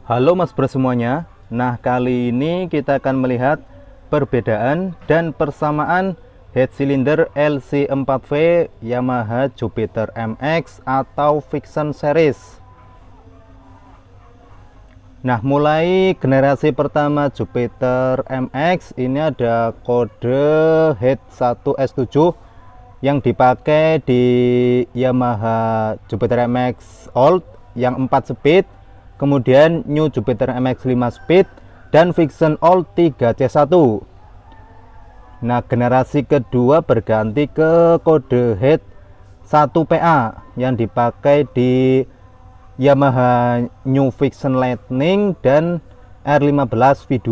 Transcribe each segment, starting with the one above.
Halo Mas Bro semuanya. Nah, kali ini kita akan melihat perbedaan dan persamaan head cylinder LC4V Yamaha Jupiter MX atau Vixion series. Nah, mulai generasi pertama Jupiter MX ini ada kode head 1S7 yang dipakai di Yamaha Jupiter MX Old yang 4 speed, kemudian New Jupiter MX 5 speed, dan Vixion Old 3C1. Nah, generasi kedua berganti ke kode head 1PA yang dipakai di Yamaha New Vixion Lightning dan R15 V2.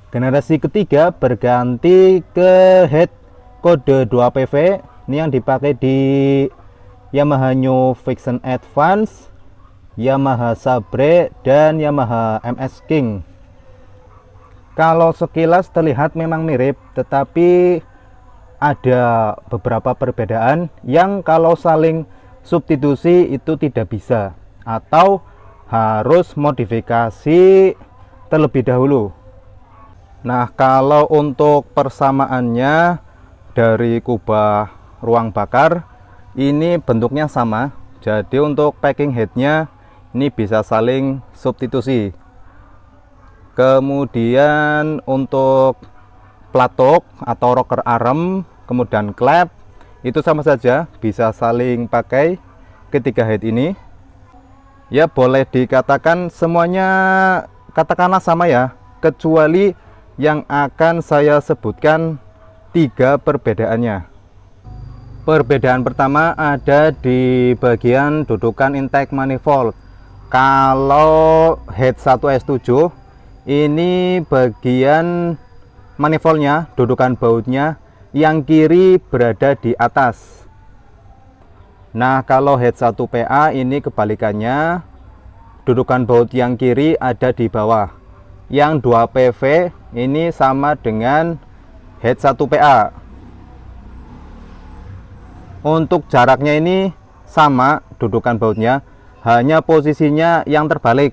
Generasi ketiga berganti ke head kode 2PV ini yang dipakai di Yamaha New Vixion Advance, Yamaha Sabre, dan Yamaha MS King. Kalau sekilas terlihat memang mirip, tetapi ada beberapa perbedaan yang kalau saling substitusi itu tidak bisa atau harus modifikasi terlebih dahulu. Nah, kalau untuk persamaannya dari kubah ruang bakar ini bentuknya sama, jadi untuk packing headnya ini bisa saling substitusi. Kemudian untuk platok atau rocker arm, kemudian klep itu sama saja bisa saling pakai ketiga head ini. Ya, boleh dikatakan semuanya katakanlah sama ya, kecuali yang akan saya sebutkan 3 perbedaannya. Perbedaan pertama ada di bagian dudukan intake manifold. Kalau head 1S7 ini bagian manifoldnya, dudukan bautnya yang kiri berada di atas. Nah, kalau head 1PA ini kebalikannya, dudukan baut yang kiri ada di bawah. Yang 2PV ini sama dengan head 1PA. Untuk jaraknya ini sama dudukan bautnya, hanya posisinya yang terbalik.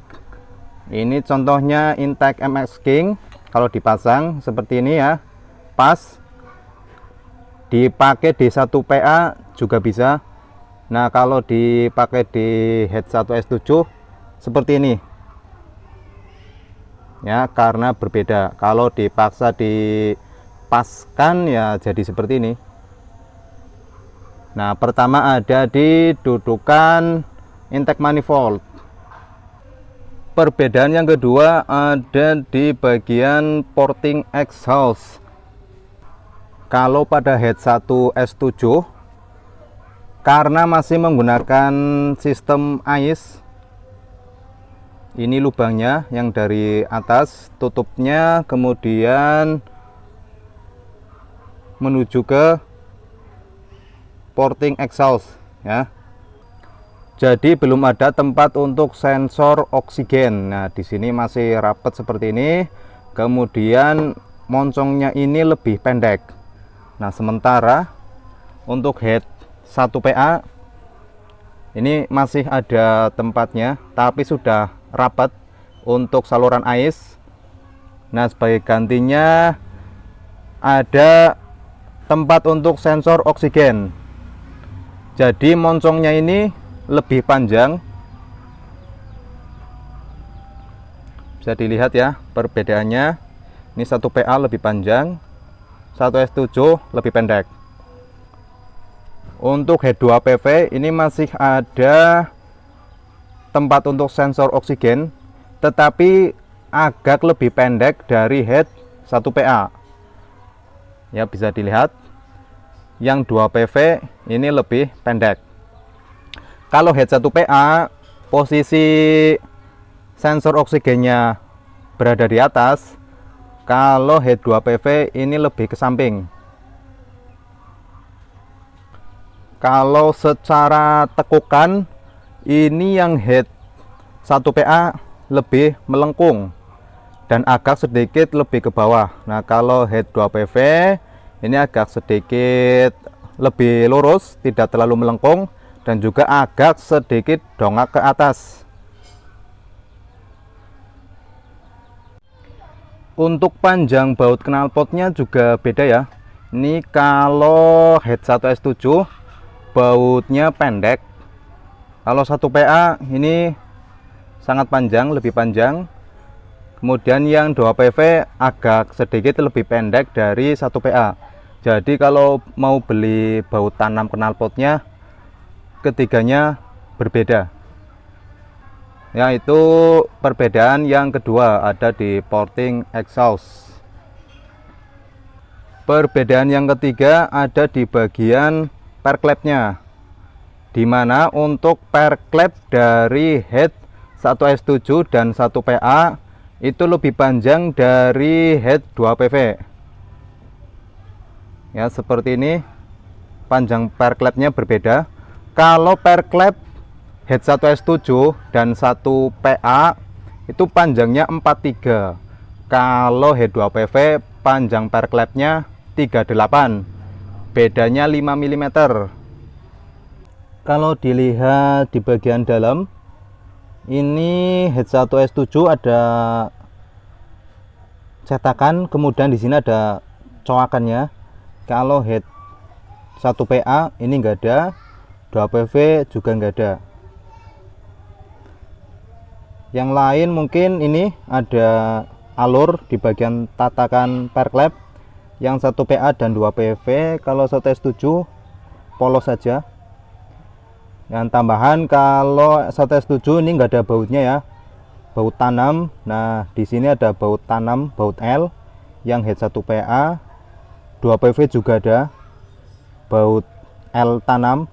Ini contohnya intake MX King, kalau dipasang seperti ini ya, pas. Dipakai di 1PA juga bisa. Nah, kalau dipakai di head 1S7 seperti ini ya, karena berbeda. Kalau dipaksa dipaskan ya jadi seperti ini. Nah, pertama ada di dudukan intake manifold. Perbedaan yang kedua ada di bagian porting exhaust. Kalau pada head 1S7 karena masih menggunakan sistem AIS, ini lubangnya yang dari atas, tutupnya kemudian menuju ke porting exhaust ya. Jadi belum ada tempat untuk sensor oksigen. Nah, di sini masih rapat seperti ini. Kemudian moncongnya ini lebih pendek. Nah, sementara untuk head 1PA ini masih ada tempatnya, tapi sudah rapat untuk saluran AIS. Nah, sebagai gantinya ada tempat untuk sensor oksigen. Jadi moncongnya ini lebih panjang. Bisa dilihat ya perbedaannya. Ini 1PA lebih panjang, 1S7 lebih pendek. Untuk head 2PV ini masih ada tempat untuk sensor oksigen, tetapi agak lebih pendek dari head 1PA. Ya, bisa dilihat. Yang 2PV ini lebih pendek. Kalau head 1PA posisi sensor oksigennya berada di atas, kalau head 2PV ini lebih ke samping. Kalau secara tekukan ini yang head 1PA lebih melengkung dan agak sedikit lebih ke bawah. Nah, kalau head 2PV ini agak sedikit lebih lurus, tidak terlalu melengkung, dan juga agak sedikit dongak ke atas. Untuk panjang baut knalpotnya juga beda ya. Ini kalau head 1S7 bautnya pendek. Kalau 1PA ini sangat panjang, lebih panjang. Kemudian yang 2PV agak sedikit lebih pendek dari 1PA. Jadi kalau mau beli baut tanam knalpotnya, ketiganya berbeda. Yaitu perbedaan yang kedua ada di porting exhaust. Perbedaan yang ketiga ada di bagian perklepnya, dimana untuk perklep dari head 1S7 dan 1PA itu lebih panjang dari head 2PV. Ya, seperti ini, panjang perklepnya berbeda. Kalau perklep head 1S7 dan 1PA itu panjangnya 43. Kalau head 2PV panjang perklepnya 38. Bedanya 5 mm. Kalau dilihat di bagian dalam, ini head 1S7 ada cetakan, kemudian di sini ada coakannya. Kalau head 1PA ini enggak ada, 2PV juga enggak ada. Yang lain mungkin ini ada alur di bagian tatakan perklep. Yang 1PA dan 2PV, kalau 1S7 polos saja. Yang tambahan kalau 1S7 ini enggak ada bautnya ya, baut tanam. Nah, di sini ada baut tanam, baut L. Yang head 1PA, 2PV juga ada baut L tanam.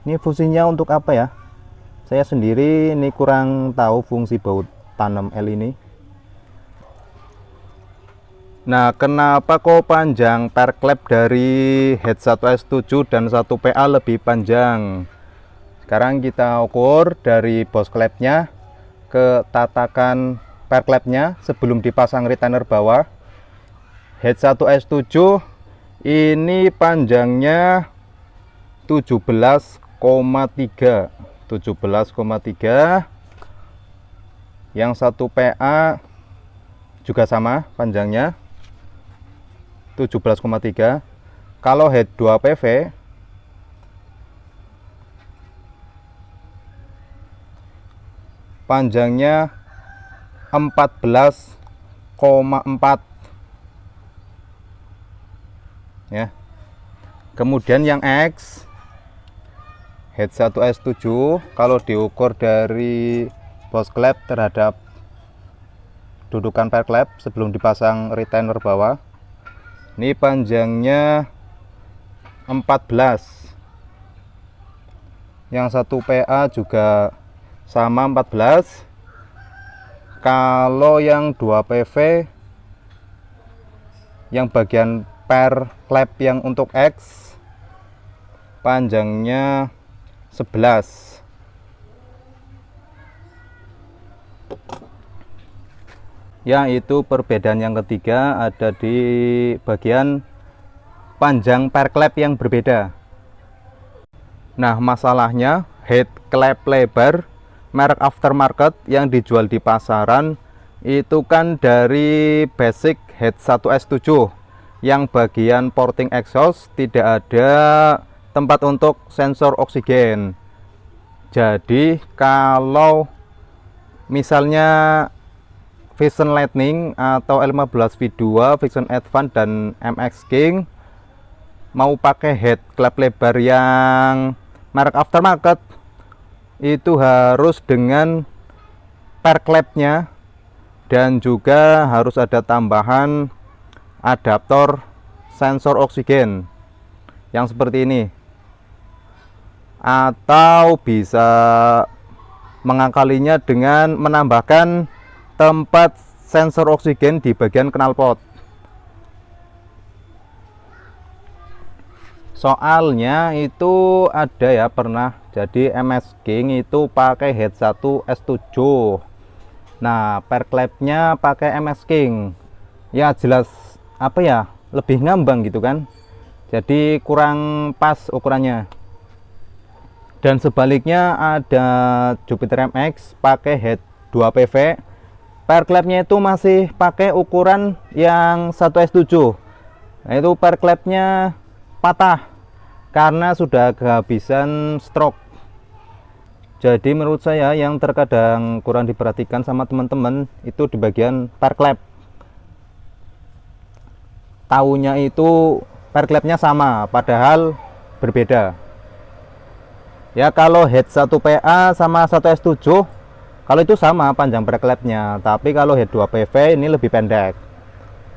Ini fungsinya untuk apa ya? Saya sendiri ini kurang tahu fungsi baut tanam L ini. Nah, kenapa kok panjang perklep dari head 1S7 dan 1PA lebih panjang? Sekarang kita ukur dari boss klepnya ke tatakan perklepnya sebelum dipasang retainer bawah. Head 1S7 ini panjangnya 17,3. Yang 1PA juga sama panjangnya 17,3. Kalau head 2PV panjangnya 14,4 ya. Kemudian yang X head 1S7 kalau diukur dari boss klep terhadap dudukan perklep sebelum dipasang retainer bawah, ini panjangnya 14. Yang 1PA juga sama 14. Kalau yang 2PV yang bagian perklep yang untuk X panjangnya 11. Ya, itu perbedaan yang ketiga ada di bagian panjang perklep yang berbeda. Nah, masalahnya head klep lebar merek aftermarket yang dijual di pasaran itu kan dari basic head 1S7 yang bagian porting exhaust tidak ada tempat untuk sensor oksigen. Jadi kalau misalnya Vision Lightning atau L15V2, Vision Advance dan MX King mau pakai head klep lebar yang merek aftermarket, itu harus dengan perklepnya dan juga harus ada tambahan adaptor sensor oksigen yang seperti ini, atau bisa mengakalinya dengan menambahkan tempat sensor oksigen di bagian knalpot. Soalnya itu ada ya, pernah jadi MX King itu pakai head 1S7. Nah, perklepnya pakai MX King. Ya jelas apa ya, lebih ngambang gitu kan. Jadi kurang pas ukurannya. Dan sebaliknya ada Jupiter MX pakai head 2PV Pair clampnya itu masih pakai ukuran yang 1S7. Nah, itu pair clampnya patah karena sudah kehabisan stroke. Jadi menurut saya yang terkadang kurang diperhatikan sama teman-teman itu di bagian pair clamp. Taunya itu pair clampnya sama, padahal berbeda. Ya kalau head 1PA sama 1S7, kalau itu sama panjang pair clampnya, tapi kalau head 2PV ini lebih pendek.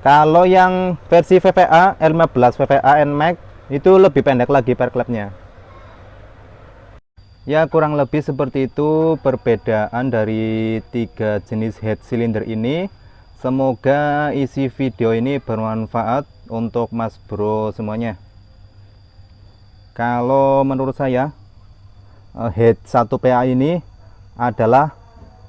Kalau yang versi VVA L15 VVA NMAX itu lebih pendek lagi pair clampnya. Ya kurang lebih seperti itu perbedaan dari 3 jenis head cylinder ini. Semoga isi video ini bermanfaat untuk mas bro semuanya. Kalau menurut saya head 1PA ini adalah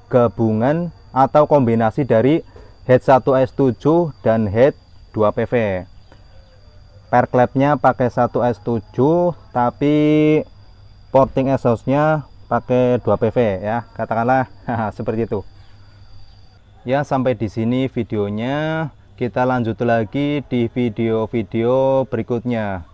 gabungan atau kombinasi dari head 1S7 dan head 2PV. Pair clampnya pakai 1S7 tapi porting exhaustnya pakai 2PV ya, katakanlah seperti itu. Ya sampai di sini videonya. Kita lanjut lagi di video-video berikutnya.